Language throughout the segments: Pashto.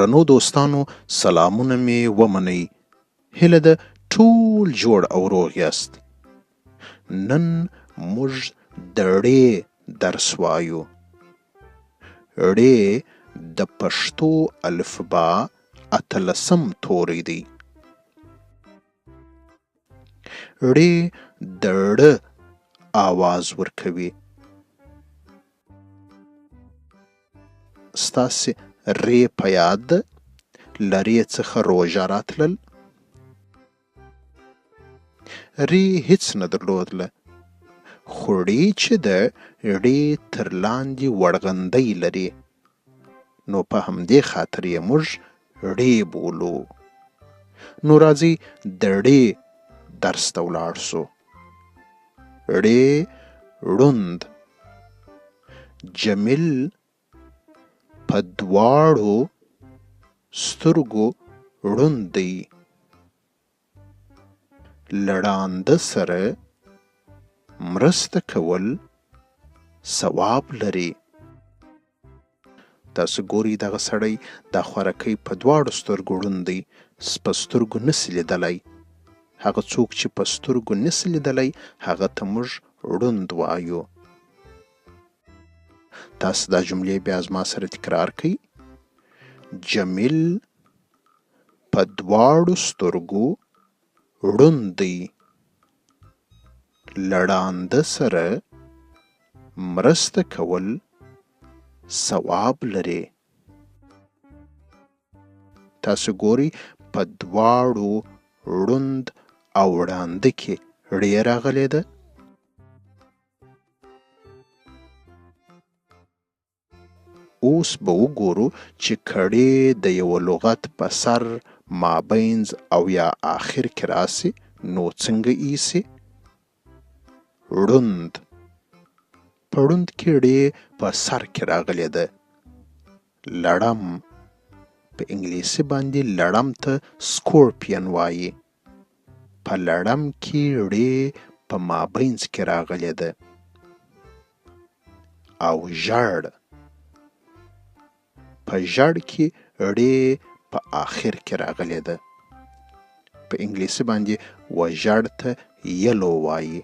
درنو دوستانو سلامونه می ومنئ. هیله ده ټول جوړ او روغ یاست. نن موږ د ړې درس وایو. ړې د پښتو الفبا 18 توری دی. ړې د ړ آواز ورکوي. ستاسې ری په یاد ده؟ له ری څخه روژه راتلل. ری هیڅ نه درلودله، خو ړې چې ده ړې تر لاندې وړغندۍ لري، نو په همدې خاطر یې موږ ړې بولو. نو راځئ د ړې درس ته ولاړ سو. ړې ړوند، جمیل په دواړو سترګو ړوند دی. له ړانده سره مرسته کول ثواب لري. تاسو ګورئ دغه سړی دا خوارکی په دواړو سترګو ړوند دی، په سترګو نسي لیدلی. هغه څوک چې په سترګو نسي لیدلی هغه ته موږ ړوند وایو. تاسو دا جملې بیا زما سره تکرار کړئ. جمیل په دواړو سترګو ړوند دی. له ړانده سره مرسته کول ثواب لري. تاسو ګورئ په دواړو ړوند او ړانده کې ړې راغلې ده. اوس به وګورو چې کړې د یو لغت په سر، مابینځ او یا آخر کې راسي نو څنګه ایسي. ړوند، په ړوند کې ړې په سر کې راغلې ده. لړم، په انګلیسي باندې لړم ته سکورپین وایي. په لړم کې ړې په مابینځ کې راغلې ده. او ژړ، په ژړ کې ړې په آخر کې راغلې ده. په انګلیسي باندې وژړ ته یلو وایي.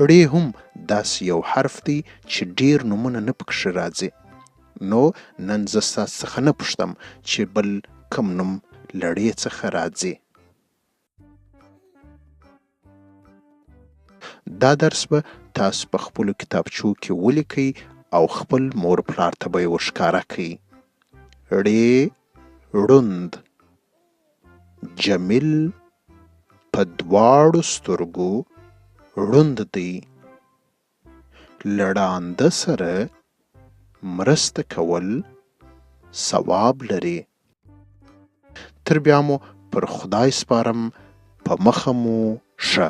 ړې هم داسې یو حرف دی چې ډیر نومونه نه پکښې راځي. نو نن زه ستاسو څخه نه پوښتم چې بل کوم نوم له ړې څخه راځي. دا درس به تاسو په خپلو کتابچو کې ولیکئ او خپل مور پلار ته به یې ورښکاره کړئ. ړې ړوند، جمیل په دواړو سترګو ړوند دی. له ړانده سره مرسته کول ثواب لري. تر بیا مو پر خدای سپارم، په مخه مو شه.